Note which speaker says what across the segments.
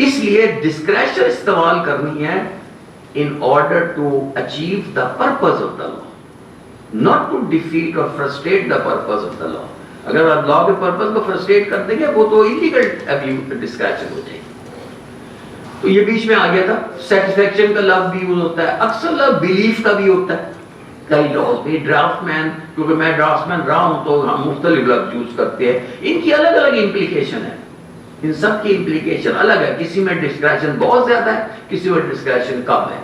Speaker 1: اس لیے ڈسکریشن استعمال کرنی ہے in order to achieve the purpose of the law, not to defeat or frustrate the purpose of the law. اگر آپ لا کے پرپز کو فرسٹریٹ کر دیں گے وہ تو انلیگل ڈسکریشن ہو جائے گی. تو یہ بیچ میں آ گیا تھا. سیٹسفیکشن کا لفظ بھی یوز ہوتا ہے, اکثر لفظ بلیف کا بھی ہوتا ہے. کئی لوگ بھی ڈرافٹ مین, کیونکہ میں ڈرافٹ مین رہا ہوں تو ہم مختلف لفظ یوز کرتے ہیں, ان کی الگ الگ امپلیکیشن ہے, ان سب کی امپلیکیشن الگ ہے. کسی میں ڈسکریشن بہت زیادہ ہے, کسی میں ڈسکریشن کم ہے.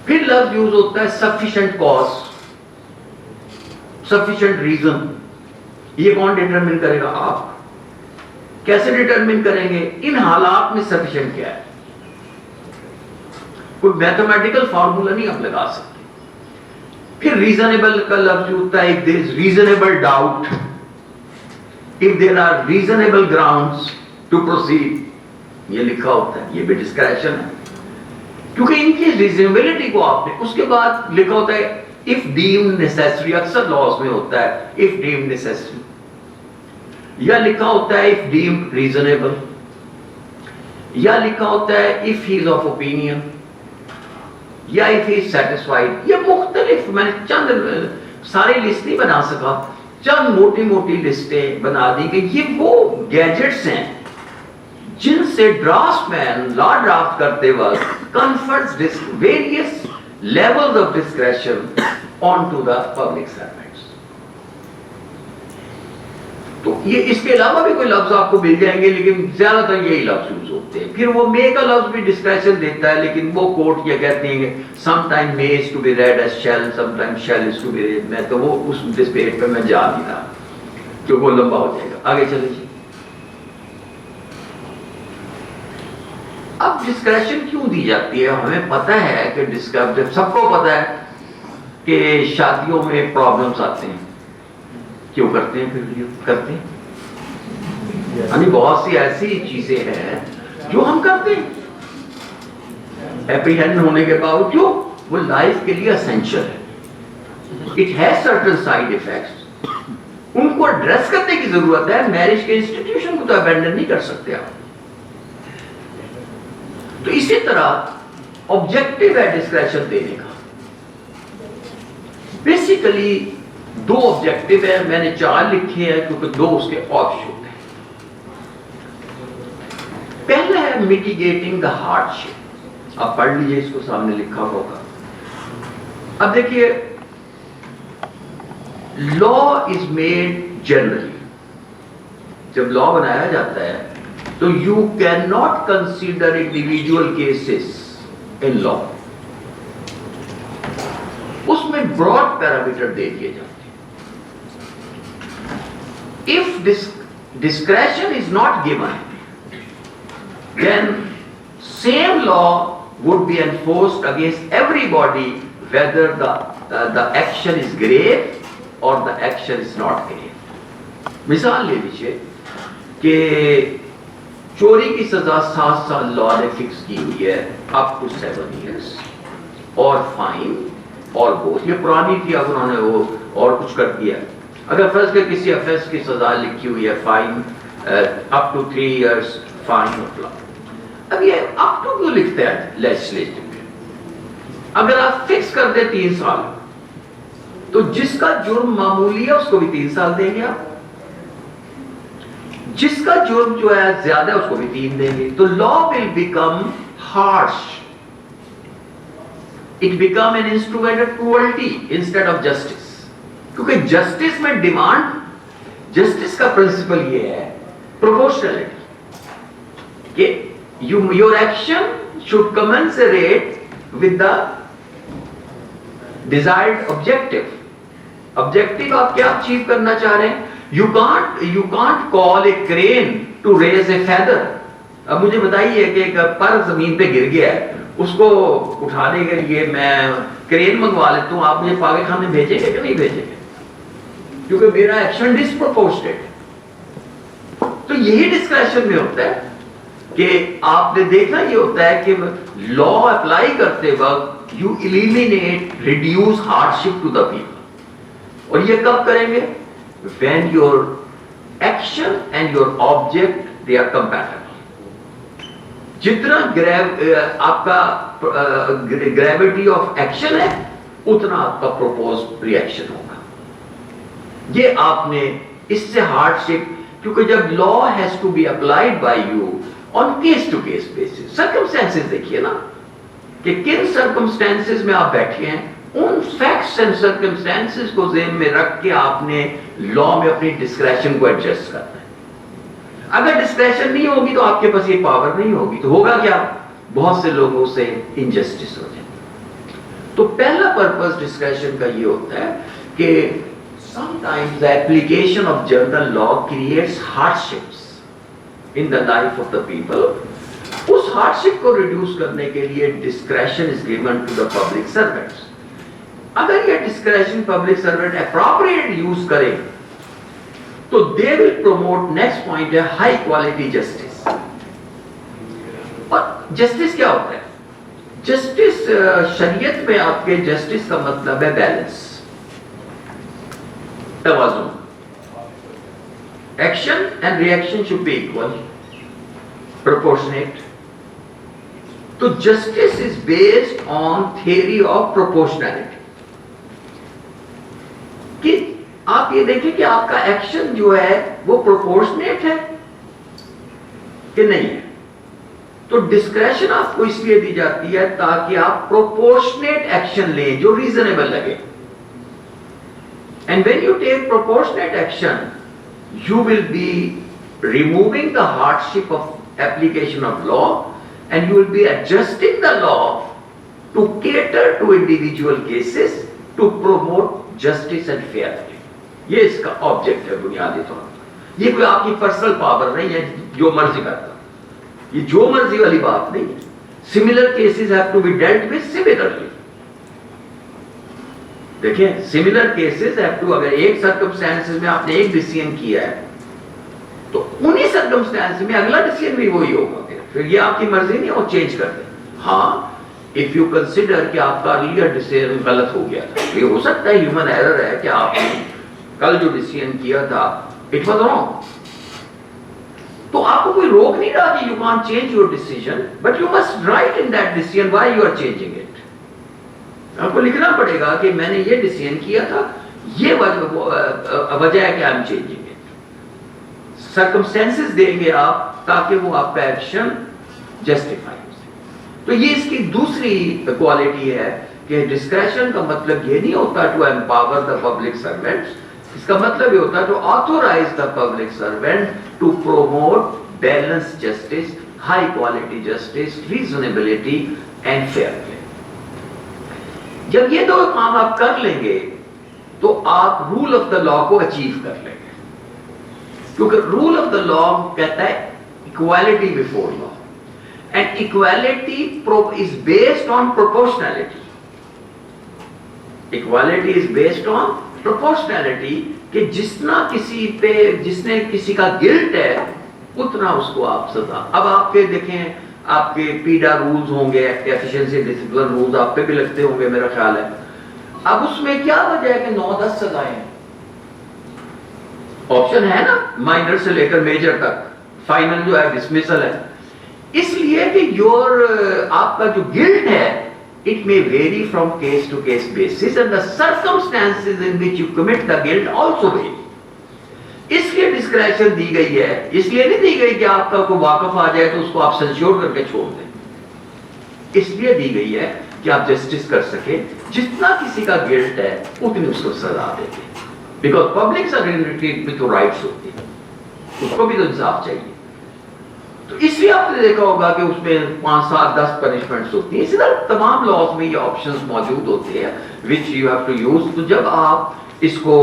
Speaker 1: پھر لفظ یوز ہوتا ہے سفیشینٹ کاز, سفیشینٹ ریزن. یہ کون ڈیٹرمن کرے گا؟ آپ. کیسے ڈیٹرمن کریں گے؟ ان حالات میں سفیشینٹ کیا ہے. کوئی میتھمیٹیکل فارمولا نہیں آپ لگا سکتے. پھر ریزنیبل کا لفظ ہوتا ہے, if there is reasonable doubt, if there are reasonable grounds to proceed, یہ لکھا ہوتا ہے. یہ بھی ڈسکریشن ہے کیونکہ ان کی ریزنیبلٹی کو آپ نے, اس کے بعد لکھا ہوتا ہے if deemed necessary, اکثر لاس میں ہوتا ہے if deemed necessary, یا لکھا ہوتا ہے if deemed reasonable, یا لکھا ہوتا ہے if he is of opinion, یا if he is satisfied. یہ مختلف, میں نے چند ساری لسٹ نہیں بنا سکا, چند موٹی موٹی لسٹیں بنا دی کہ یہ وہ گیجٹس ہیں جن سے ڈرافٹ مین لا ڈرافٹ کرتے وقت confers various levels of discretion on to the public servants. تو یہ اس کے علاوہ بھی کوئی لفظ آپ کو مل جائیں گے, لیکن زیادہ تر یہی لفظ یوز ہوتے ہیں. پھر وہ مے کا لفظ بھی ڈسکریشن دیتا ہے, لیکن وہ کوٹ یہ کہتے ہیں کہ some time may is to be read as shall, some time shall is to be read. میں تو وہ اس ڈسپیٹ پہ میں جا نہیں رہا کیونکہ وہ لمبا ہو جائے گا. آگے چلے جی. اب ڈسکریشن کیوں دی جاتی ہے؟ ہمیں پتہ ہے کہ سب کو پتہ ہے کہ شادیوں میں پرابلمس آتے ہیں. کیوں کرتے ہیں؟ پھر کرتے ہیں یعنی بہت سی ایسی چیزیں ہیں جو ہم کرتے ہیں اپریہینڈ ہونے کے باوجود, وہ لائف کے لیے اسینشل ہے. It has certain side effects, ان کو ایڈریس کرنے کی ضرورت ہے. میرج کے انسٹیٹیوشن کو تو ابینڈن نہیں کر سکتے آپ. تو اسی طرح آبجیکٹو ہے ڈسکریشن دینے کا. بیسیکلی دو آبجیکٹو ہے, میں نے 4 لکھے ہیں کیونکہ 2 اس کے آپشن ہیں. پہلا ہے میٹیگیٹنگ دا ہارڈشپ. آپ پڑھ لیجئے, اس کو سامنے لکھا ہوگا. اب دیکھیے, لا از میڈ جنرلی. جب لا بنایا جاتا ہے تو you can not consider individual cases in law. اس میں براڈ پیرامیٹر دے دیے جاتے ہیں. If discretion is not given, then same law would be enforced against everybody, whether the action is grave or the action is not grave. مثال لے لیجیے کہ چوری کی سزا 7 سال لا نے فکس کی ہوئی ہے, up to 7 years, اور فائن اور بوجھ. یہ پرانی تھی, اب انہوں نے وہ اور کچھ کر دیا. اگر فرض کر کسی افینس کی سزا لکھی ہوئی ہے fine up to 3 years fine اپلا. اب یہ اپ ٹو کیوں لکھتے ہیں لیجسلیٹر میں؟ اگر آپ فکس کر دیں 3 سال, تو جس کا جرم معمولی ہے اس کو بھی 3 سال دیں گے آپ, جس کا جرم جو ہے زیادہ ہے اس کو بھی 3 دیں گے. تو law will become harsh. It become an instrument of cruelty instead of justice. کیونکہ جسٹس میں ڈیمانڈ, جسٹس کا پرنسپل یہ ہے پروپورشنلٹی, کہ your action should commensurate with the desired objective. Objective آپ کیا اچیو کرنا چاہ رہے ہیں؟ You can't call a crane to raise a feather. اب مجھے بتائیے کہ ایک پر زمین پہ گر گیا ہے, اس کو اٹھانے کے لیے میں کرین منگوا لیتا ہوں, آپ مجھے پاگل خانے بھیجیں گے کہ نہیں بھیجیں گے؟ کیونکہ میرا ایکشن ڈسپروپورشنیٹ. تو یہی ڈسکریشن میں ہوتا ہے کہ آپ نے دیکھا یہ ہوتا ہے کہ لا اپلائی کرتے وقت you eliminate, reduce hardship to the people. اور یہ کب کریں گے؟ when your action and your object they are compatible. جتنا آپ کا گریوٹی آف ایکشن ہے اتنا آپ کا پروپوز ریئیکشن ہوگا. یہ آپ نے اس سے ہارڈ شپ, کیونکہ جب law has to be applied by you on case to case basis, circumstances دیکھیے نا کہ کن سرکمسٹانسز میں آپ بیٹھے ہیں, ان فیکٹس اینڈ سرکمسٹانسز کو ذہن میں رکھ کے آپ نے لا میں اپنی ڈسکریشن کو ایڈجسٹ کرنا ہے. اگر ڈسکریشن نہیں ہوگی تو آپ کے پاس یہ پاور نہیں ہوگی, تو ہوگا کیا, بہت سے لوگوں سے انجسٹس ہو جائے. تو پہلا پرپز ڈسکریشن کا یہ ہوتا ہے کہ sometimes the application of general law creates hardships in the life of the people. Us hardship کو reduce کرنے کے لیے discretion is given to the public servants. اگر یہ discretion public servant appropriate use کرے تو they will promote, next point ہے high quality justice. اور justice کیا ہوتا ہے؟ justice شریعت میں آپ کے justice کا مطلب ہے بیلنس, توازن. Action and reaction should be equal, proportionate. تو justice is based on theory of proportionality. کہ آپ یہ دیکھیں کہ آپ کا ایکشن جو ہے وہ proportionate ہے کہ نہیں ہے. تو ڈسکریشن آپ کو اس لیے دی جاتی ہے تاکہ آپ proportionate ایکشن لیں جو reasonable لگے. And when you take proportionate action, you will be removing the hardship of application of law, and you will be adjusting the law to cater to individual cases to promote justice and fairness. یہ اس کا object ہے بنیادی طور پر. یہ کوئی آپ کی personal power نہیں ہے جو مرضی کرتا, یہ جو مرضی والی بات نہیں ہے. Similar cases have to be dealt with similarly. دیکھیں سملر کیسز ہیو ٹو, اگر ایک سرکمسٹانسز میں آپ نے ایک ڈیسیژن کیا ہے تو انہی سرکمسٹانس میں اگلا ڈیسیژن بھی وہی ہوگا. پھر یہ آپ کی مرضی نہیں, وہ چینج کر دیں. ہاں اف یو کنسیڈر کہ آپ کا ارلیئر ڈیسیژن غلط ہو گیا تھا, یہ ہو سکتا ہے ہیومن ایرر ہے کہ آپ نے کل جو ڈیسیژن کیا تھا اٹ واز رانگ, تو آپ کو کوئی روک نہیں رہا کہ you can change your decision, but you must write in that decision why you are changing it. آپ کو لکھنا پڑے گا کہ میں نے یہ ڈیسیژن کیا تھا, یہ وجہ ہے کہ I am changing it. Circumstances دیں گے آپ تاکہ وہ آپ کا ایکشن جسٹیفائی ہو سکے. تو یہ اس کی دوسری کوالٹی ہے کہ ڈسکریشن کا مطلب یہ نہیں ہوتا to empower the public servants, اس کا مطلب یہ ہوتا ہے to authorise the public servant to promote balance justice, high quality justice, reasonability and fair play. جب یہ دو کام آپ کر لیں گے تو آپ رول آف دا لا کو اچیو کر لیں گے, کیونکہ رول آف دا لا کہتا ہے equality before law, and equality is based on proportionality. Equality is based on proportionality, کہ جتنا کسی پہ جس نے کسی کا گلٹ ہے اتنا اس کو آپ سزا. اب آپ کے دیکھیں آپ کے پیڈا رولز ہوں گے, ایفیشنسی ڈسپلن رولز آپ پہ بھی لگتے ہوں گے میرا خیال ہے. اب اس میں کیا وجہ ہے کہ 9-10 سزائیں آپشن ہے نا, مائنر سے لے کر میجر تک, فائنل جو ہے ڈسمسل ہے. اس لیے کہ آپ کا جو گلٹ ہے it may vary from case to case basis, and the circumstances in which you commit the guilt also vary. اس لیے ڈسکریشن دی گئی ہے, اس لیے نہیں دی گئی کہ آپ کا کوئی واقف آ جائے تو اس کو آپ سنشور کر کے چھوڑ دیں. اس لیے دی گئی ہے کہ آپ جسٹس کر سکیں, جتنا کسی کا گلٹ ہے اتنی اس کو سزا دے دیں, بیکاز پبلک سرینٹی میں تو رائٹس ہوتی ہیں, اس کو بھی تو انصاف چاہیے. تو اس لیے آپ نے دیکھا ہوگا کہ اس میں 5-7-10 پنشمنٹس ہوتی ہیں. اسی طرح تمام لاز میں یہ آپشنز موجود ہوتے ہیں which you have to use. تو جب آپ اس کو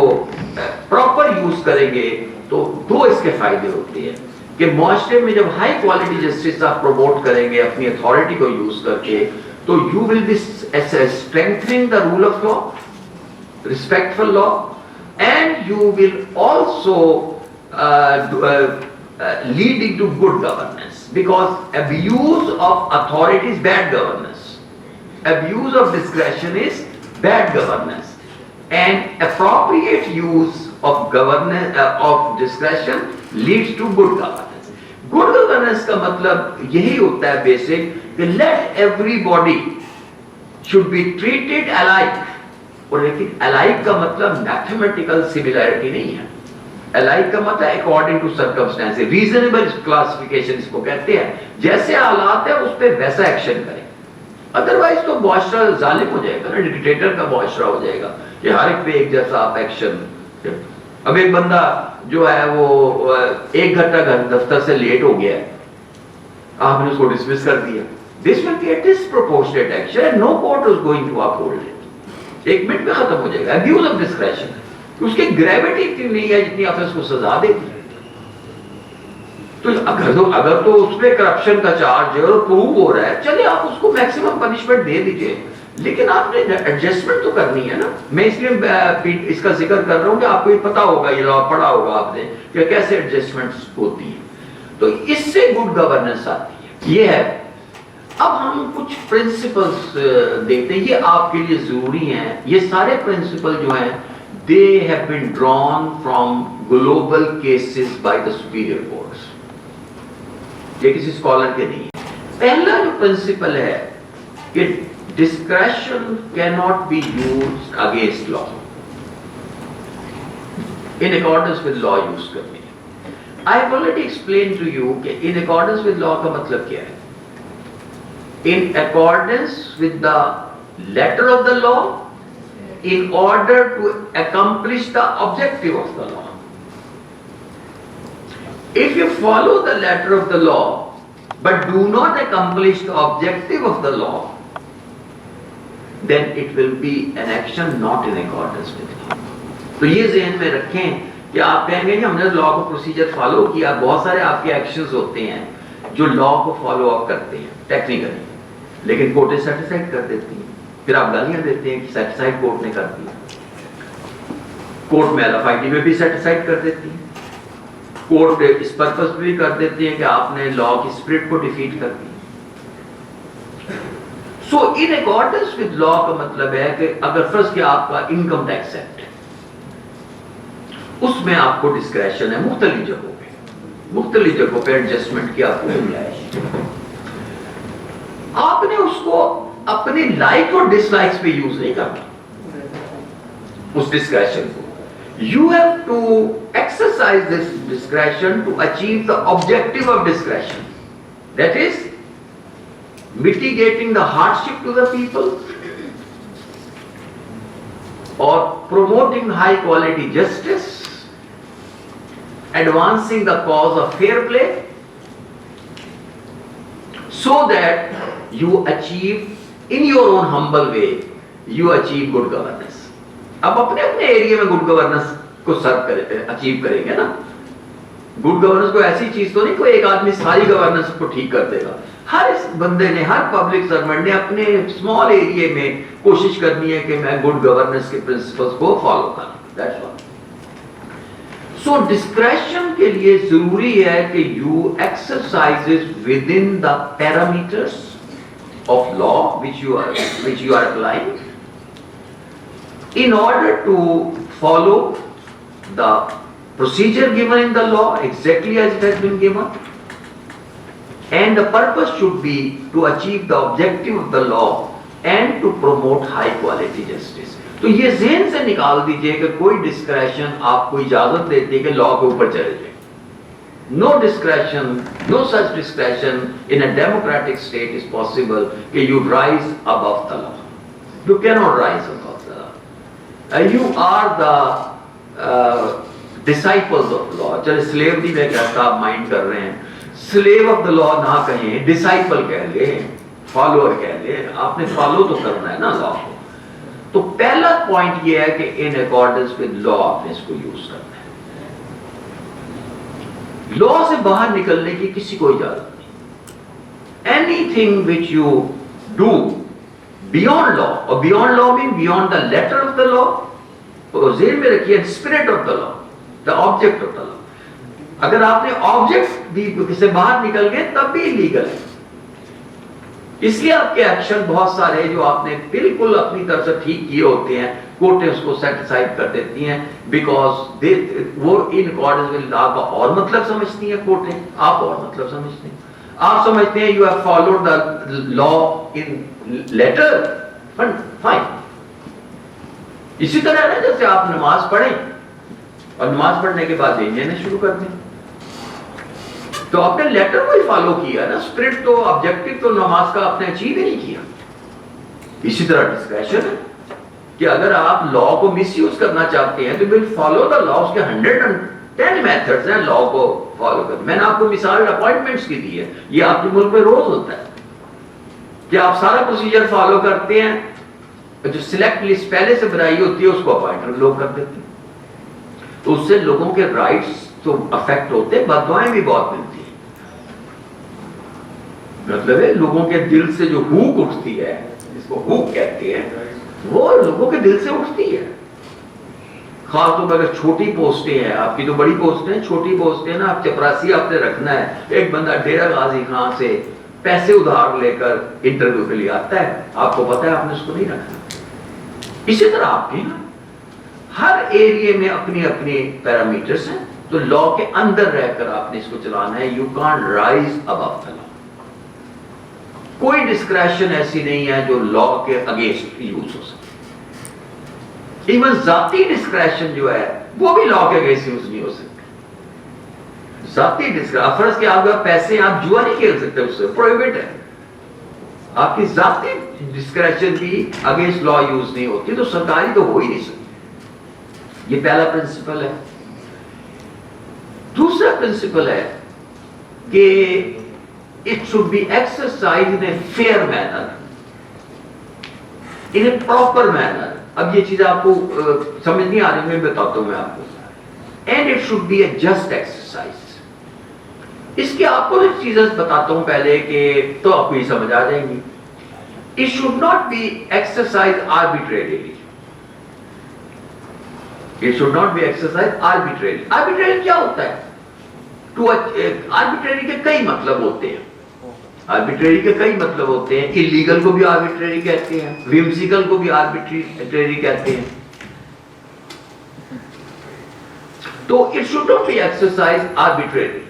Speaker 1: پراپر یوز کریں گے تو دو اس کے فائدے ہوتے ہیں کہ معاشرے میں جب ہائی کوالٹی جسٹس آپ پروموٹ کریں گے اپنی اتھارٹی کو یوز کر کے, تو you will be strengthening the rule of law, respectful law, and you will also leading to good governance, because abuse of authority is bad governance, abuse of discretion is bad governance, and appropriate use of governance of discretion leads to good governance. Good governance کا مطلب یہی ہوتا ہے basic کہ let everybody should be treated alike. اور لیکن alike کا مطلب میتھمیٹیکل سملیرٹی نہیں ہے. alike کا مطلب according to circumstances, reasonable classification اس کو کہتے ہیں. جیسے حالات ہے اس پہ ویسا ایکشن کریں. ادروائز تو معاشرہ ظالم ہو جائے گا نا, ڈکٹیٹر کا معاشرہ ہو جائے گا کہ ہر ایک پہ ایک جیسا آپ ایکشن. اب ایک بندہ جو ہے وہ 1 گھنٹہ دفتر سے لیٹ ہو گیا ہے, آپ نے اس کو ڈسمس کر دیا. This will be a disproportionate action and no court is going to uphold it. 1 minute میں ختم ہو جائے گا. Abuse of discretion. اس کی گریوٹی اتنی نہیں ہے جتنی آپ اس کو سزا دیتی ہے. تو اگر تو اس پہ کرپشن کا چارج ہے اور پروو ہو رہا ہے, چلے آپ اس کو میکسیمم پنشمنٹ دے دیجئے, لیکن آپ نے ایڈجسٹمنٹ تو کرنی ہے نا. میں اس لیے اس کا ذکر کر رہا ہوں کہ آپ کو یہ پتا ہوگا, یہ لا پڑھا ہوگا آپ نے کہ کیسے ایڈجسٹمنٹس ہوتی ہیں. تو اس سے گڈ گورننس آتی ہے. یہ ہے. اب ہم کچھ پرنسپلز دیکھتے ہیں, یہ آپ کے لیے ضروری ہیں. یہ سارے پرنسپل جو ہیں they have been drawn from global cases by the superior courts. یہ کسی اسکالر کے نہیں ہے. پہلا جو پرنسپل ہے کہ discretion cannot be used against law. In accordance with law use کرنی ہے. I have already explained to you کہ in accordance with law کا مطلب کیا ہے. In accordance with the letter of the law, in order to accomplish the objective of the law. If you follow the letter of the law, but do not accomplish the objective of the law, then it will be an action not in accordance with law. تو یہ ذہن میں رکھیں کہ آپ کہیں گے کہ ہم نے لا کو پروسیجر فالو کیا. بہت سارے آپ کے ایکشنز ہوتے ہیں جو لا کو فالو اپ کرتے ہیں ٹیکنیکلی, لیکن کورٹیں سیٹیسفائڈ کر دیتی ہیں. پھر آپ گالیاں دیتے ہیں کہ سیٹیسفائڈ کورٹ نے کر دیا. کورٹ میں LFID میں بھی سیٹیسفائڈ کر دیتی ہیں. کورٹ اس پرپس بھی کر دیتے ہیں کہ آپ نے لا کی اسپرٹ کو ڈیفیٹ کر دیا. سو ان اکارڈنس ود لا کا مطلب ہے کہ اگر فرض کیا آپ کا انکم ٹیکس ایکٹ ہے, اس میں آپ کو ڈسکریشن ہے مختلف جگہوں پہ ایڈجسٹمنٹ کی آپ کو گنجائش. آپ نے اس کو اپنی لائک اور ڈس لائکس پہ یوز نہیں کرنا اس ڈسکریشن کو. You have to exercise this discretion to achieve the objective of discretion. That is, mitigating the hardship to the people or promoting high quality justice, advancing the cause of fair play, so that you achieve, in your own humble way, you achieve good governance. اب اپنے area میں good governance کو achieve کریں گے نا. Good governance کو ایسی چیز تو نہیں کوئی ایک آدمی ساری گورننس کو ٹھیک کر دے گا. ہر بندے نے, ہر پبلک سرونٹ نے اپنے اسمال ایریا میں کوشش کرنی ہے کہ میں گڈ گورننس کے پرنسپلس کو فالو کروں. That's all. سو ڈسکریشن کے لیے ضروری ہے کہ you exercise with in the parameters of law which you are applying, in order to follow the procedure given in the law exactly as it has been given, and the purpose should be to achieve the objective of the law and to promote high quality justice. تو یہ ذہن سے نکال دیجئے کہ کوئی discretion آپ کو اجازت دیتی ہے کہ لا کے اوپر چلے جائیں. No discretion, no such discretion in a democratic state is possible کہ you rise above the law. You cannot rise above the law. You are the disciples of law. چلے slave نہیں میں کہتا, آپ مائنڈ کر رہے ہیں, slave of the law نہ کہیں, disciple کہہ لیں, follower کہہ لیں. آپ نے فالو تو کرنا ہے نا لا کو. تو پہلا پوائنٹ یہ ہے کہ in accordance with law آپ نے اس کو یوز کرنا ہے. لا سے باہر نکلنے کی کسی کو اجازت نہیں. Anything which you do beyond law, or beyond law means beyond the letter of the law, اور ذہن میں رکھیے spirit of the law, the object of the law. اگر آپ نے آبجیکٹ بھی سے باہر نکل گئے تب بھی لیگل ہے. اس لیے آپ کے ایکشن بہت سارے جو آپ نے بالکل اپنی طرف سے ٹھیک کیے ہوتے ہیں, کوٹیں اس کو سیٹ اسائڈ کر دیتی ہیں بیکاز وہ ان اکارڈنس ود لا کا اور مطلب سمجھتی ہیں کوٹیں، آپ اور مطلب سمجھتے ہیں. آپ سمجھتے ہیں you have followed the law in letter, fine. اسی طرح ہے جیسے آپ نماز پڑھیں اور نماز پڑھنے کے بعد لینے شروع کر دیں تو آپ نے لیٹر کو ہی فالو کیا نا، اسپرٹ تو آبجیکٹو تو نماز کا آپ نے اچیو ہی نہیں کیا. اسی طرح ڈسکریشن ہے کہ اگر آپ لا کو مس یوز کرنا چاہتے ہیں تو ول فالو دا لا. اس کے 110 میتھڈز ہیں لا کو فالو کرنے. میں نے آپ کو مثال اپوائنٹمنٹس کی دی ہے، یہ آپ کے ملک میں روز ہوتا ہے کہ آپ سارا پروسیجر فالو کرتے ہیں، جو سلیکٹ لسٹ پہلے سے بنائی ہوتی ہے اس کو اپوائنٹ لوگ کر دیتے ہیں. تو اس سے لوگوں کے رائٹس تو افیکٹ ہوتے ہیں، بددعائیں بھی بہت ملتی ہیں. مطلب ہے لوگوں کے دل سے جو ہوک اٹھتی ہے، جس کو ہوک کہتے ہیں، وہ لوگوں کے دل سے اٹھتی ہے. خاص طور پر اگر چھوٹی پوسٹیں ہیں، آپ کی تو بڑی پوسٹیں ہیں، چھوٹی پوسٹیں نا، آپ چپراسی آپ نے رکھنا ہے. ایک بندہ ڈیرہ غازی خان سے پیسے ادھار لے کر انٹرویو کے لیے آتا ہے، آپ کو پتا ہے آپ نے اس کو نہیں رکھنا. اسی طرح آپ کے نا ہر ایریے میں اپنی اپنی پیرامیٹرز ہیں، تو لا کے اندر رہ کر آپ نے اس کو چلانا ہے. یو کانٹ رائز ابو دا لا. کوئی ڈسکریشن ایسی نہیں ہے جو لا کے اگینسٹ یوز ہو سکے. ایون ذاتی ڈسکریشن جو ہے وہ بھی لا کے اگینسٹ یوز نہیں ہو سکتی. ذاتی ڈسکریشن، فرض کہ آپ کے پیسے، آپ جوا نہیں کھیل سکتے، اس سے پروہیبٹ ہے. آپ کی ذاتی ڈسکریشن بھی اگینسٹ لا یوز نہیں ہوتی، تو سرکاری تو ہو ہی نہیں سکتی. یہ پہلا پرنسپل ہے. دوسرا پرنسپل ہے کہ it should be exercised in a fair manner, in a proper manner. اب یہ چیز آپ کو سمجھ نہیں آ رہی، میں بتاتا ہوں میں آپ کو. And it should be a just exercise. اس کے آپ کو ایک چیزیں بتاتا ہوں پہلے کہ تو آپ کو یہ سمجھ آ جائیں گی. It should not be exercised arbitrarily. It should not be exercised arbitrarily. Arbitrary کیا ہوتا ہے؟ Arbitrary کے کئی مطلب ہوتے ہیں. آربیٹری کے کئی مطلب ہوتے ہیں. انلیگل کو بھی آربیٹری کہتے ہیں، ویمسیکل کو بھی آربیٹری کہتے ہیں. تو it should not be exercised arbitrarily.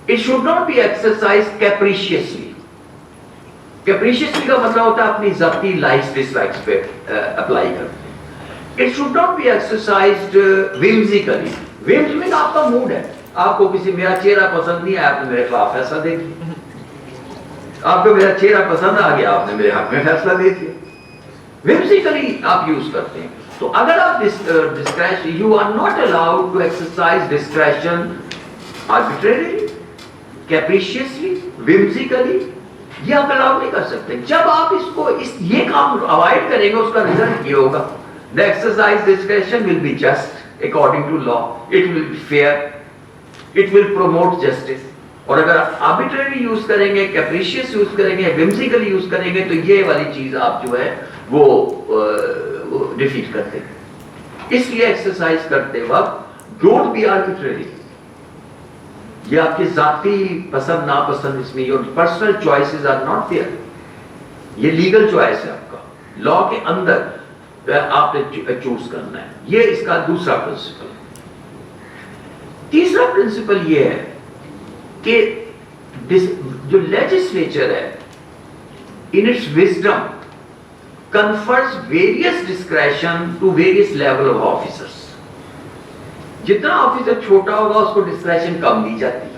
Speaker 1: It should not be exercised capriciously. Capriciously کا مطلب ہوتا ہے اپنی ذاتی لائکس ڈس لائکس پہ اپلائی کرتے ہیں. It should not be exercised whimsically. whimsically آپ کا موڈ ہے، آپ کو کسی میرا چہرہ پسند نہیں آیا، آپ نے میرے خلاف فیصلہ دے دیا. آپ کو میرا چہرہ پسند آ گیا، آپ نے میرے حق میں فیصلہ دے دیا. whimsically آپ یوز کرتے ہیں. تو اگر آپ discretion, you are not allowed to exercise discretion arbitrarily, capriciously, whimsically. یہ آپ الاؤ نہیں کر سکتے. جب آپ اس کو یہ کام اوائڈ کریں گے، اس کا ریزلٹ یہ ہوگا the exercise discretion will be just according to law. It will be fair. It will promote justice. اور اگر آپ arbitrary یوز کریں گے، capricious یوز کریں گے، whimsical یوز کریں گے، تو یہ والی چیز آپ جو ہے وہ ڈیفیٹ کرتے ہیں. اس لیے ایکسرسائز کرتے وقت ڈونٹ بی arbitrary. یہ آپ کی ذاتی پسند ناپسند، اس میں your personal choices are not there. یہ لیگل چوائس ہے آپ کا، لا کے اندر آپ نے چوز کرنا ہے. یہ اس کا دوسرا پرنسپل ہے. تیسرا پرنسپل یہ ہے کہ جو لیجسلیچر ہے in its wisdom confers various discretion to various level of officers. جتنا آفیسر چھوٹا ہوگا اس کو ڈسکریشن کم دی جاتی ہے،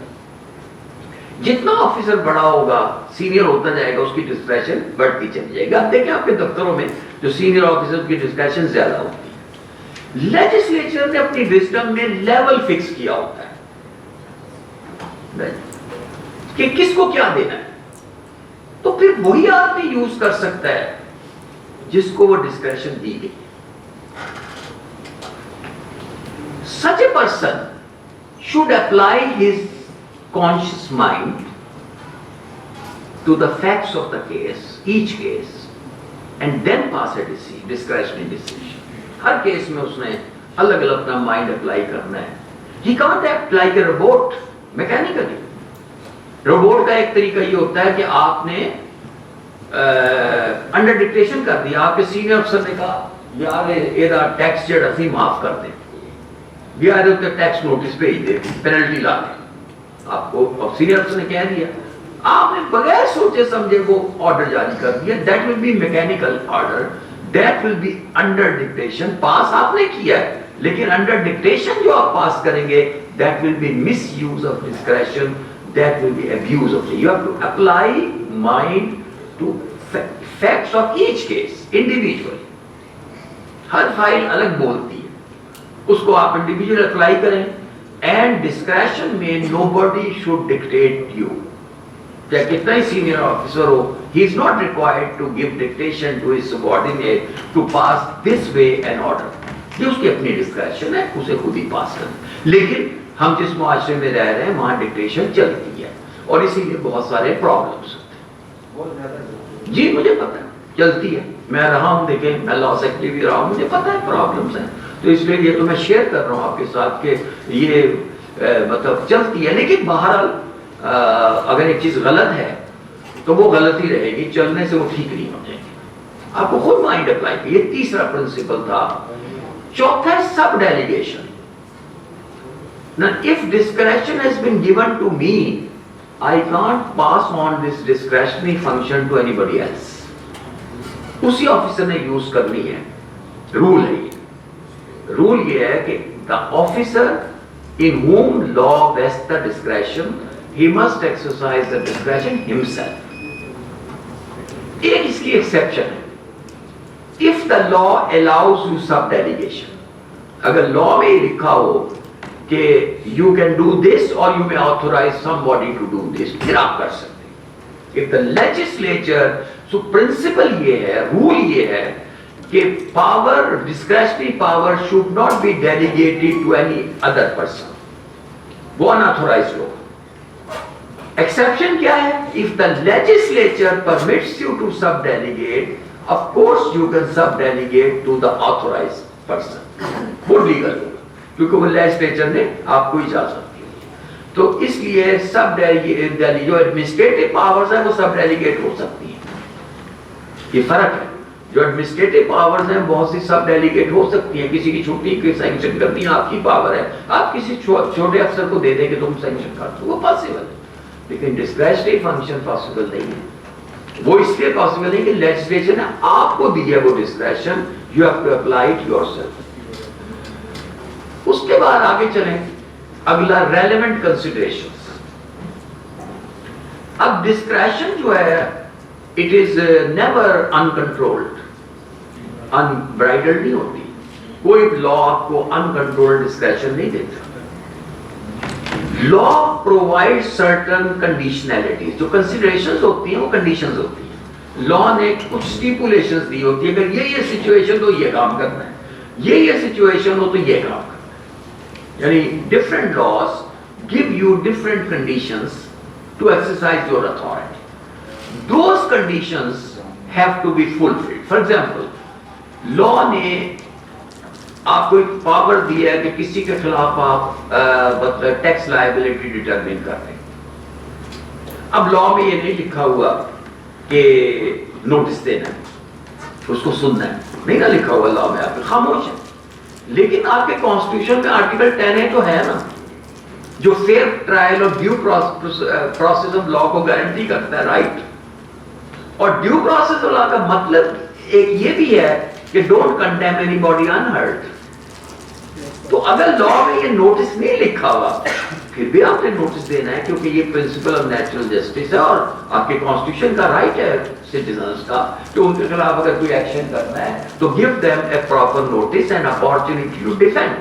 Speaker 1: جتنا آفیسر بڑا ہوگا سینئر ہوتا جائے گا اس کی ڈسکریشن بڑھتی چلی جائے گی. آپ دیکھیں آپ کے دفتروں میں جو سینئر آفیسر کی ڈسکریشن زیادہ ہوتی ہے. لیجسلیچر نے اپنی وزڈم میں لیول فکس کیا ہوتا ہے کہ کس کو کیا دینا ہے، تو پھر وہی آدمی یوز کر سکتا ہے جس کو وہ ڈسکریشن دی گئی. Such a person should apply his conscious mind to the facts of the case, each case, and then pass a discretionary decision. Hare case میں اس نے الگ الگ اپنا مائنڈ اپلائی کرنا ہے. He can't act like a robot mechanically. Robot کا ایک طریقہ یہ ہوتا ہے کہ آپ نے انڈر ڈکٹیشن کر دیا، آپ کے سینئر افسر نے کہا یار ਇਹਦਾ ਟੈਕਸ ਜਿਹੜਾ ਅਸੀਂ ਮਾਫ ਕਰ ਦੇ, یا ਇਹਦੇ ਉੱਤੇ ਟیکس نوٹس بھیج دے, پینلٹی لا دے. آپ کو سینئرز نے کہہ دیا, آپ نے بغیر سوچے سمجھے وہ آرڈر جاری کر دیا. That will be mechanical order, that will be under dictation. Pass آپ نے کیا ہے لیکن انڈر ڈکٹیشن جو آپ پاس کریں گے, that will be misuse of discretion, that will be abuse of. You have to apply mind to facts of each case individual. ہر فائل الگ بولتی ہے, اس کو آپ انڈیویجول اپلائی کریں. اینڈ ڈسکریشن میں nobody should dictate you. چاہے کتنا ہی سینئر آفیسر ہو, he is not required to give dictation to his subordinate to pass this way an order. یہ اس کی اپنی ڈسکریشن ہے, اسے خود ہی پاس کریں. لیکن ہم جس معاشرے میں رہ رہے ہیں وہاں ڈکٹیشن چلتی ہے, اور اسی لیے بہت سارے پرابلمس ہوتے ہیں. جی مجھے پتا ہے چلتی ہے, میں رہا ہوں, دیکھیں میں لا سیکٹری بھی رہا ہوں, مجھے پتا ہے پرابلمس ہیں. تو اس لیے یہ تو میں شیئر کر رہا ہوں آپ کے ساتھ کہ یہ مطلب چلتی ہے. لیکن بہرحال اگر ایک چیز غلط ہے تو وہ غلط ہی رہے گی, چلنے سے وہ ٹھیک نہیں ہو جائے گی. آپ کو خود مائنڈ اپلائی کیے. یہ تیسرا پرنسپل تھا. چوتھا ہے سب delegation. Now if discretion has been given to me, I can't pass on this discretionary function to anybody else. اسی آفیسر نے یوز کرنی ہے. رول ہے یہ. رول یہ ہے کہ the officer in whom law vests the discretion, he must exercise the discretion himself. ایک اس کی ایکسیپشن ہے. If the law allows you sub delegation, اگر law میں لکھا ہو کہ you can do this or you may authorize somebody to do this, پھر آپ کر سکتے ہیں. If the legislature, so principle یہ ہے, rule یہ ہے کہ power, discretionary power should not be delegated to any other person. وہ unauthorized لوگ. Exception کیا ہے? If the legislature permits you to sub-delegate, of course you can sub-delegate to the authorized person. وہ legal ہوگا کیونکہ وہ legislature نے آپ کو اجازت دی. تو اس لیے سب جو ایڈمنسٹریٹو پاورز ہیں وہ سب ڈیلیگیٹ ہو سکتی ہیں. یہ فرق ہے. جو ایڈمنسٹریٹو پاورز ہیں بہت سی سب ڈیلیگیٹ ہو سکتی ہیں. کسی کی چھٹی کی سینکشن کرتی ہیں آپ کی پاور ہے, آپ کسی چھوٹے افسر کو دے دیں کہ تم سینکشن کر دو, وہ پاسبل ہے. لیکن ڈسکریشنری فنکشن پاسبل نہیں ہے. وہ اس لیے پاسبل نہیں کہ لیجسلیچر نے آپ کو دی ہے وہ discretion, you have to apply it yourself. اس کے بعد آگے چلیں. اگلا ریلیونٹ کنسیڈریشنز. اب ڈسکریشن جو ہے اٹ از نیور انکنٹرولڈ, انبرائڈلڈ نہیں ہوتی. کوئی لا آپ کو انکنٹرولڈ ڈسکریشن نہیں دیتا. Law provide certain کنڈیشنلٹیز. جو کنسیڈریشنز ہوتی ہیں وہ کنڈیشنز ہوتی ہیں. لا نے کچھ اسٹیپولیشنز دی ہوتی ہے, اگر یہ سچویشن تو یہ کام کرنا ہے, یہ سچویشن ہو تو یہ کام کرنا ہے. یعنی different laws give you different conditions to exercise your authority. Those conditions have to be fulfilled. For example, law نے آپ کو ایک پاور دی ہے کہ کسی کے خلاف آپ ٹیکس لائبلٹی ڈٹرمن کر دیں. اب لا میں یہ نہیں لکھا ہوا کہ نوٹس دینا ہے, اس کو سننا ہے, نہیں نا لکھا ہوا لا میں, آپ خاموش ہے. لیکن آپ کے کانسٹیٹیوشن میں آرٹیکل 10 تو ہے نا, جو فیئر ٹرائل اور ڈیو پروسیس آف لا کو گارنٹی کرتا ہے, رائٹ. اور ڈیو پروسیس آف لا کا مطلب ایک یہ بھی ہے کہ ڈونٹ کنڈیم اینی باڈی انہرٹ. تو اگر لا میں یہ نوٹس نہیں لکھا ہوا پھر بھی آپ نے نوٹس دینا ہے, کیونکہ یہ پرنسپل آف نیچرل جسٹس ہے اور آپ کے کانسٹیٹیوشن کا رائٹ ہے سٹیزنز کا کہ ان کے خلاف اگر کوئی ایکشن کرنا ہے تو give them a proper notice and opportunity to defend.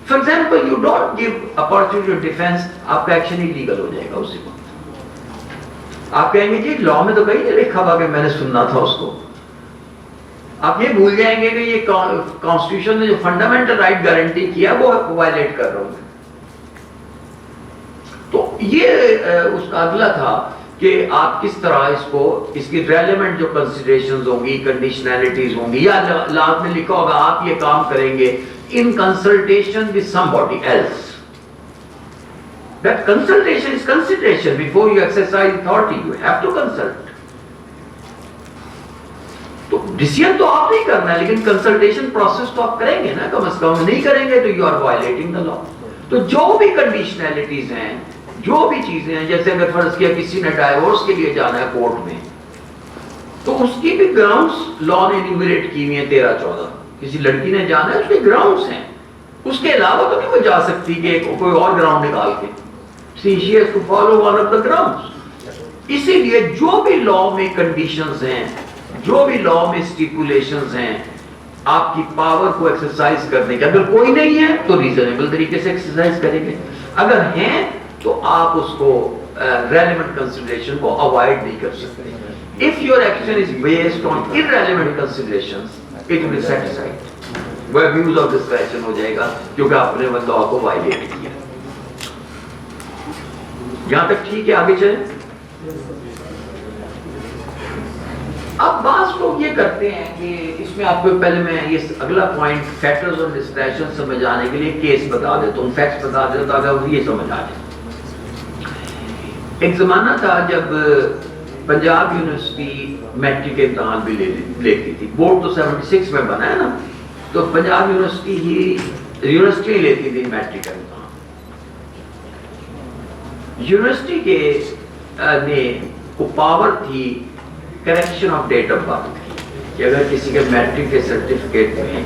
Speaker 1: For example, you don't give opportunity to defense, آپ کا ایکشن illegal ہو جائے گا اسی وقت. آپ کہیں گے جی لا میں تو کہیں نہیں لکھا ہوا کہ میں نے سننا تھا اس کو. آپ یہ بھول جائیں گے کہ یہ کانسٹیٹیوشن نے جو فنڈامنٹل رائٹ گارنٹی کیا وہ وائلیٹ کر رہا ہوں. تو یہ اس کا اگلا تھا کہ آپ کس طرح اس کو, اس کی ریلیونٹ جو کنسیڈریشنز ہوں گی, کنڈیشنلٹیز ہوں گی, یا لا میں لکھا ہوگا آپ یہ کام کریں گے in consultation with somebody else. That consultation is consideration. Before you exercise authority, you have to consult. تو ڈیسیژن تو آپ نہیں کرنا ہے لیکن کنسلٹیشن پروسیس تو آپ کریں گے نا, کم از کم نہیں کریں گے تو یو آر وائلیٹنگ دا لا. تو جو بھی کنڈیشنلٹیز ہیں, جو بھی چیزیں ہیں, جیسے اگر فرض کیا کسی نے ڈائیورس کے لیے جانا ہے کورٹ میں, تو اس کی بھی گراؤنڈز لا نے انیومریٹ کی ہوئی ہیں 13-14. کسی لڑکی نے جانا ہے اس کے گراؤنڈز ہیں, اس کے علاوہ تو نہیں وہ جا سکتی کہ کوئی اور گراؤنڈ نکال کے. She has to follow one of the grounds. اسی لیے جو بھی لا میں کنڈیشنز ہیں, جو بھی لا میں اسٹیپولیشنز ہیں, آپ کی پاور کو ایکسرسائز کرنے کے, اگر کوئی نہیں ہے تو ریزنیبل طریقے سے ایکسرسائز کریں گے, اگر ہیں تو آپ اس کو ریلیونٹ کنسیڈریشن کو اوائڈ نہیں کر سکتے. If your action is based on irrelevant considerations, it will be satisfied. وہ abuse of discretion ہو جائے گا کیونکہ آپ نے لا کو وائلیٹ کیا. یہاں تک ٹھیک ہے, آگے چلیں. اب بعض لوگ یہ کرتے ہیں کہ اس میں آپ کو پہلے میں یہ اگلا پوائنٹ فیکٹرز اور ڈسکریشن سمجھانے کے لیے کیس بتا دیتا ہوں, فیکٹس بتا دیتا ہوں تاکہ یہ سمجھ آ جائے. ایک زمانہ تھا جب پنجاب یونیورسٹی میٹرک کے امتحان بھی لیتی تھی. بورڈ تو 76 میں بنا ہے نا, تو پنجاب یونیورسٹی لیتی تھی میٹرک کا امتحان. یونیورسٹی کے نے کو پاور تھی correction of date of birth کی, کہ اگر کسی کے میٹرک کے سرٹیفکیٹ میں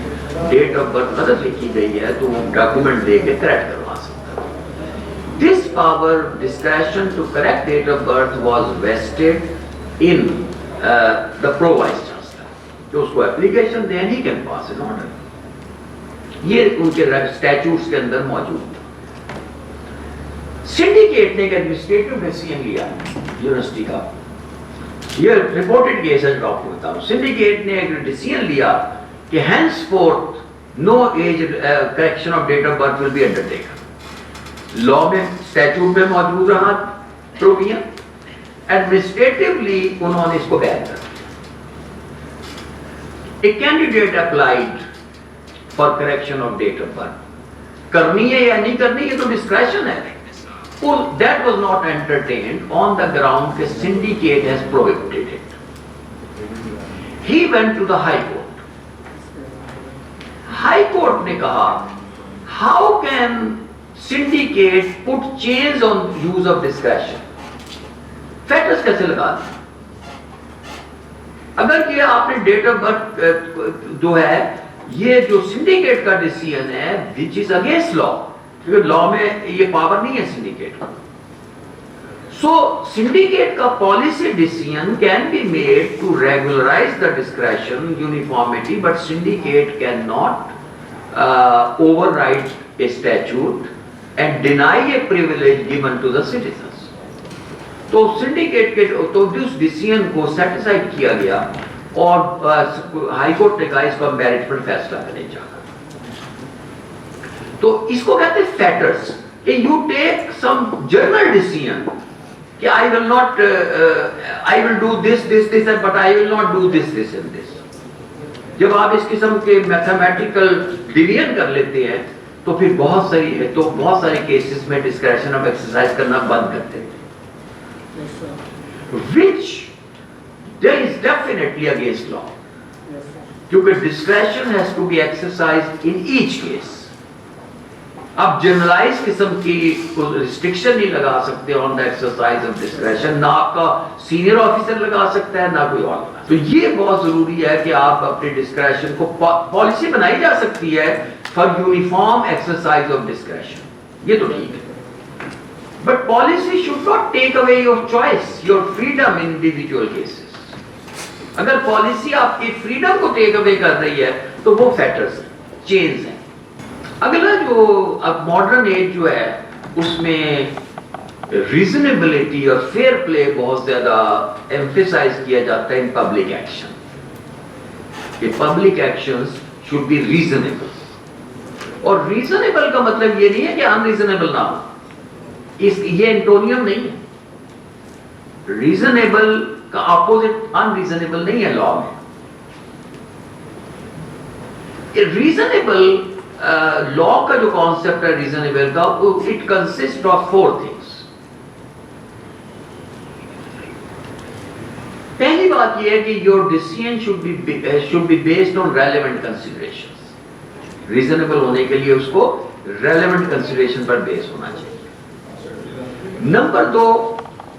Speaker 1: ڈیٹ آف برتھ غلط لکھی گئی ہے تو وہ ڈاکیومنٹ دے کے کریکٹ کروا سکتا. This power discretion to correct date of birth was vested in the pro vice chancellor, جو اس کو اپلیکیشن دیں he can pass an order. یہ ان کے اسٹیچوٹس کے اندر موجود تھا. سنڈیکیٹ نے ایک ایڈمنسٹریٹو ڈیسیژن لیا یونیورسٹی کا, یہ رپورٹڈ کیس ہے جو آپ کو بتاؤں. سنڈیکیٹ نے ایک ڈیسیژن لیا کہ henceforth no age correction of date of birth will be undertaken. Law میں اسٹیچوٹ میں موجود رہا پروویژن, ایڈمنسٹریٹولی انہوں نے اس کو بین کر دیا. ایک candidate applied for correction of date of birth, کرنی ہے یا نہیں کرنی یہ تو ڈسکریشن ہے. That was not entertained on the ground that syndicate has prohibited it. He went to the High Court. High Court نے کہا, how can syndicate put chains on use of discretion? Fetters کیسے لگا دیں؟ اگر یہ آپ نے ڈیٹ آف برتھ جو ہے, یہ جو سنڈیکیٹ کا ڈیسیژن ہے which is against law, کیونکہ لا میں یہ پاور نہیں ہے سنڈیکیٹ کا. سو سنڈیکیٹ کا policy decision can be made to regularise the discretion uniformity, but syndicate can not override a statute and deny a privilege given to the citizens. تو syndicate کے تو اس decision کو satisfied کیا گیا اور high court نے کہا اس کو میرٹ پر فیصلہ کرنے چاہا. تو اس کو کہتے ہیں فیٹرز, کہ you take some general decision کہ I will not I will do this but I will not do this and this. جب آپ اس قسم کے میتھمیٹیکل ڈیویژن کر لیتے ہیں تو پھر بہت سارے کیسز میں ڈسکریشن آپ ایکسرسائز کرنا بند کرتے ہیں, which there is definitely against law, کیونکہ discretion has to be exercised in each case. اب جنرلائز قسم کی ریسٹرکشن نہیں لگا سکتے آن دا ایکسرسائز آف ڈسکریشن, نہ آپ کا سینئر آفیسر لگا سکتا ہے نہ کوئی اور. تو یہ بہت ضروری ہے کہ آپ اپنے ڈسکریشن کو, پالیسی بنائی جا سکتی ہے for uniform exercise of discretion, یہ تو ٹھیک ہے, but policy should not take away your choice, your freedom in individual cases. اگر پالیسی آپ کی فریڈم کو ٹیک اوے کر رہی ہے تو وہ فیکٹرز ہیں, چینز ہیں. اگلا جو اب ماڈرن ایج جو ہے اس میں ریزنیبلٹی اور فیئر پلے بہت زیادہ ایمفیسائز کیا جاتا ہے ان پبلک ایکشن, کہ public actions should be reasonable. اور ریزنیبل کا مطلب یہ نہیں ہے کہ ان ریزنیبل نہ ہو, یہ انٹونیم نہیں ہے. ریزنیبل کا اپوزٹ ان ریزنیبل نہیں ہے لا میں. ریزنیبل لا کا جو کانسیپٹ ہے ریزنیبل کا, اٹ کنسسٹ آف 4 تھنگس. پہلی بات یہ ہے کہ your decision should be based on relevant considerations. Reasonable ہونے کے لیے اس کو relevant consideration پر بیس ہونا چاہیے. Number 2,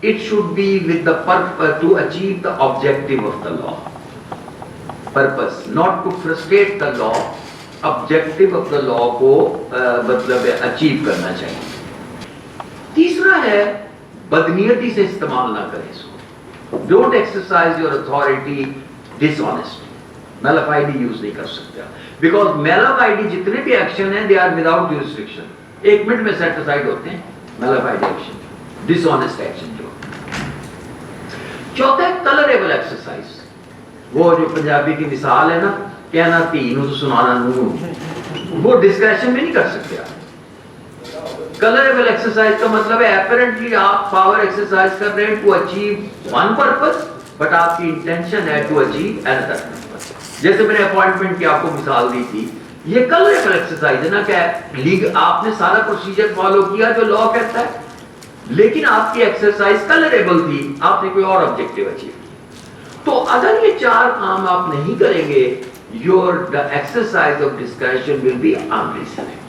Speaker 1: it should be with the purpose to achieve the objective of the law. Purpose, not to frustrate the law. Objective of the law کو مطلب achieve کرنا چاہیے. تیسرا ہے بدنیتی سے استعمال نہ کریں اس کو. Don't exercise your authority dishonestly. Malafide use نہیں کر سکتے because malafide جتنے بھی ایکشن ہیں they are without jurisdiction. 1 minute میں سیٹ اسائڈ ہوتے ہیں malafide ایکشن, dishonest ایکشن جو. چوتھا ہے tolerable exercise. وہ جو پنجابی کی مثال ہے نا, کہنا تھی نو تو سنانا نو, وہ ڈسکریشن میں نہیں کر سکتے آپ. کلریبل ایکسرسائز کا مطلب ہے اپیرنٹلی آپ پاور ایکسرسائز کر رہے ہیں to achieve one purpose, but آپ کی انٹینشن ہے ٹو اچیو انادر پرپز. جیسے میں نے اپوائنٹمنٹ کی آپ کو مثال دی تھی, یہ کلریبل ایکسرسائز ہے نا, کہ آپ نے سارا پروسیجر فالو کیا جو لا کہتا ہے, لیکن آپ کی ایکسرسائز کلریبل تھی, آپ نے کوئی اور آبجیکٹیو اچیو کیا. تو اگر یہ 4 کام آپ نہیں کریں گے, the exercise of discretion will be unreasonable.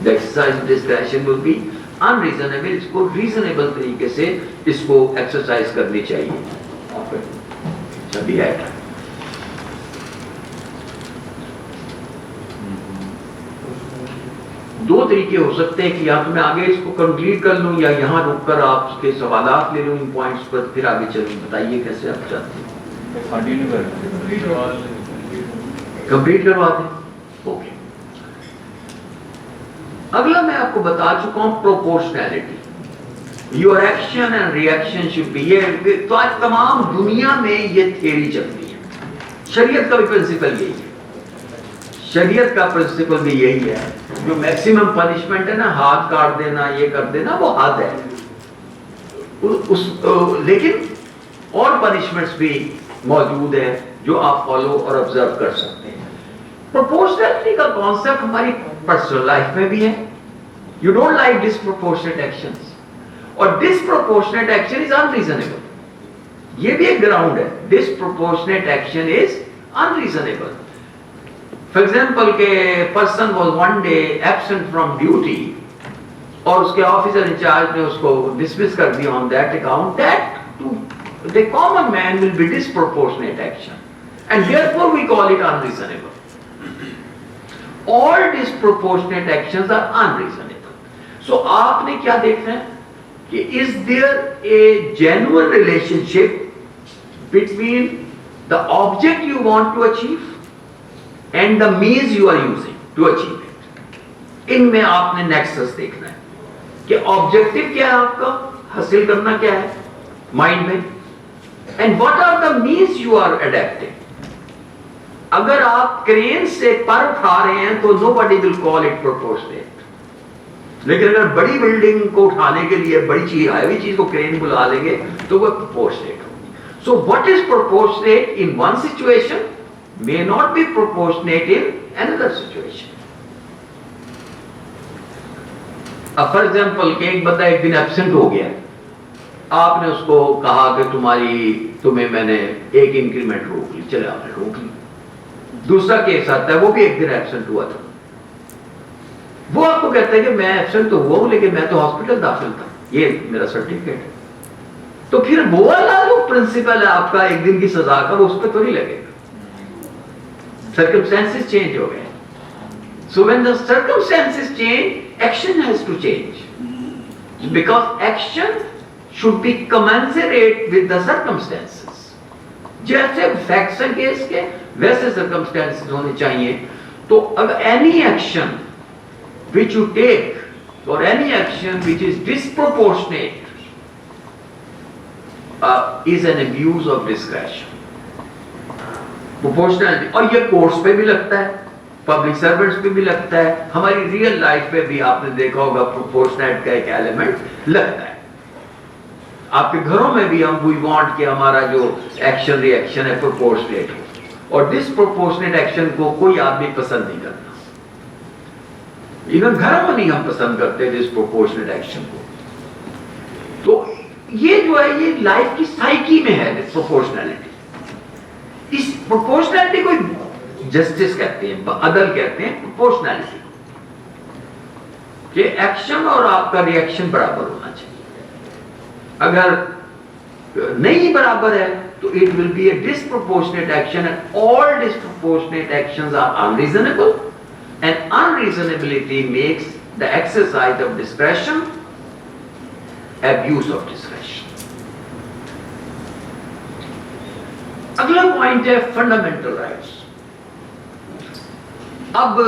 Speaker 1: The exercise of discretion will be unreasonable. اس کو reasonable طریقے سے اس کو exercise کرنی چاہیے. سبھی ہے. 2 طریقے ہو سکتے ہیں کہ یا تو میں آگے اس کو کمپلیٹ کر لوں یا یہاں رک کر آپ اس کے سوالات لے لوں ان پوائنٹس پر, پھر آگے چلوں. بتائیے کیسے آپ چاہتے ہیں. کمپلیٹ کروا دیں. اوکے. اگلا میں آپ کو بتا چکا ہوں proportionality. Your action and reaction should be. یہ تو آج تمام دنیا میں یہ تھیوری چلتی ہے. شریعت کا بھی پرنسپل یہی ہے. شریعت کا پرنسپل بھی یہی ہے. جو میکسیمم پنشمنٹ ہے نا, ہاتھ کاٹ دینا, یہ کر دینا, وہ حد ہے. لیکن اور پنشمنٹس بھی موجود ہیں جو آپ فالو اور آبزرو کر سکتے ہیں. پروپورشنالٹی کا کانسیپٹ ہماری پرسنل لائف میں بھی ہے. یو ڈونٹ لائک ڈسپروپورشنیٹ ایکشنز, اور ڈسپروپورشنیٹ ایکشن از انریزنیبل. یہ بھی ایک گراؤنڈ ہے. Disproportionate action is unreasonable. For example کہ person was one day absent from duty, اور اس کے آفیسر انچارج نے اس کو ڈسمس کر دیا on that account. That the common man will be disproportionate action, and therefore we call it unreasonable. All disproportionate actions are unreasonable. So آپ نے کیا دیکھنا ہے کہ is there a genuine relationship between the object you want to achieve and the means you are using to achieve it. ان میں آپ نے nexus دیکھنا ہے کہ آبجیکٹو کیا ہے, آپ کا حاصل کرنا کیا ہے مائنڈ میں, and what are the means you are adapting. اگر آپ کرین سے پر اٹھا رہے ہیں تو nobody will call it proportionate. لیکن اگر بڑی بلڈنگ کو اٹھانے کے لیے بڑی چیز, ہیوی چیز کو کرین بلا لیں گے تو وہ proportionate ہوگی. So what is proportionate in one situation may not be proportionate in another situation. اب فار ایگزامپل کہ ایک بندہ ایک دن ایبسنٹ ہو گیا, آپ نے اس کو کہا کہ تمہیں میں نے 1 انکریمنٹ روک لی, چلے آپ نے روک لی. دوسرا کیس آتا ہے, وہ بھی ایک دن ایبسنٹ ہوا تھا. وہ آپ کو کہتا ہے کہ میں ایبسنٹ تو ہوا ہوں لیکن میں تو ہاسپٹل داخل تھا, یہ میرا سرٹیفکیٹ ہے. تو پھر وہ والا جو پرنسپل ہے آپ کا 1 دن کی سزا کا, وہ اس پہ تو نہیں لگے گا. Circumstances change ہو گئے. So when the circumstances change, action has to change. Because action should be commensurate with the circumstances. جیسے facts and case کے ویسے circumstances ہونے چاہیے. تو اگر any action which you take or any action which is disproportionate is an abuse of discretion. Proportionality. اور یہ course پہ بھی لگتا ہے, پبلک سرونٹس پہ بھی لگتا ہے, ہماری ریئل لائف پہ بھی آپ نے دیکھا ہوگا پروپورشنیٹ کا ایک ایلیمنٹ لگتا ہے. آپ کے گھروں میں بھی ہم وی وانٹ کہ ہمارا جو ایکشن ری ایکشن ہے پروپورشنیٹ ہو, اور ڈسپروپورشنیٹ ایکشن کو کوئی آدمی پسند نہیں کرتا. ایون گھروں میں نہیں ہم پسند کرتے ڈسپروپورشنیٹ ایکشن کو. تو یہ جو ہے یہ لائف کی سائیکی میں ہے. proportionality. اس proportionality کو justice کہتے ہیں, عدل کہتے ہیں proportionality کہ ایکشن اور آپ کا ریئیکشن برابر ہونا چاہیے. اگر نہیں برابر ہے تو it will be a disproportionate action, and all disproportionate actions are unreasonable, and unreasonability makes the exercise of discretion abuse of discretion. اگلا پوائنٹ ہے فنڈامنٹل رائٹس. اب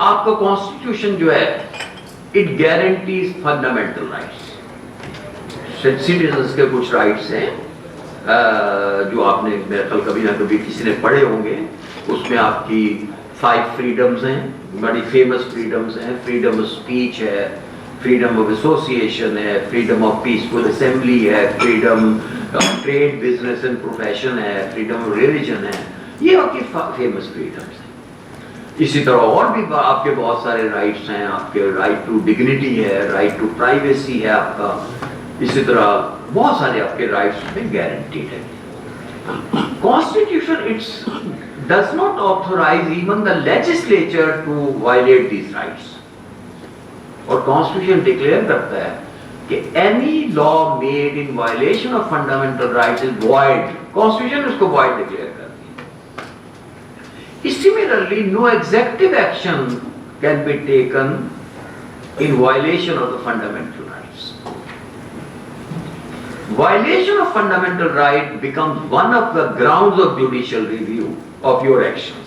Speaker 1: آپ کا کانسٹیٹیوشن جو ہے it guarantees fundamental rights. Citizens کے کچھ rights ہیں جو آپ نے میرے خیال کبھی نہ کبھی کسی نے پڑھے ہوں گے. اس میں آپ کی 5 فریڈمز ہیں, بڑی فیمس فریڈمز ہیں. فریڈم آف اسپیچ ہے, فریڈم آف ایسوسیشن ہے, فریڈم آف پیسفل اسمبلی ہے, freedom of trade business and profession ہے, فریڈم آف ریلیجن ہے. یہ آپ کی فیمس فریڈمز ہیں. اسی طرح اور بھی آپ کے بہت سارے رائٹس ہیں. آپ کے رائٹ ٹو ڈگنیٹی ہے, رائٹ ٹو پرائیویسی ہے آپ کا. اسی طرح بہت سارے آپ کے رائٹس میں گارنٹیڈ ہے. Constitution does not authorize even the legislature to violate these rights. اور Constitution declare کرتا ہے کہ any law made in violation of fundamental rights is void. Constitution اس کو void declare کرتی ہے. Similarly, no executive action can be taken in violation of the fundamental rights. Violation of fundamental right becomes one of the grounds of judicial review of your action.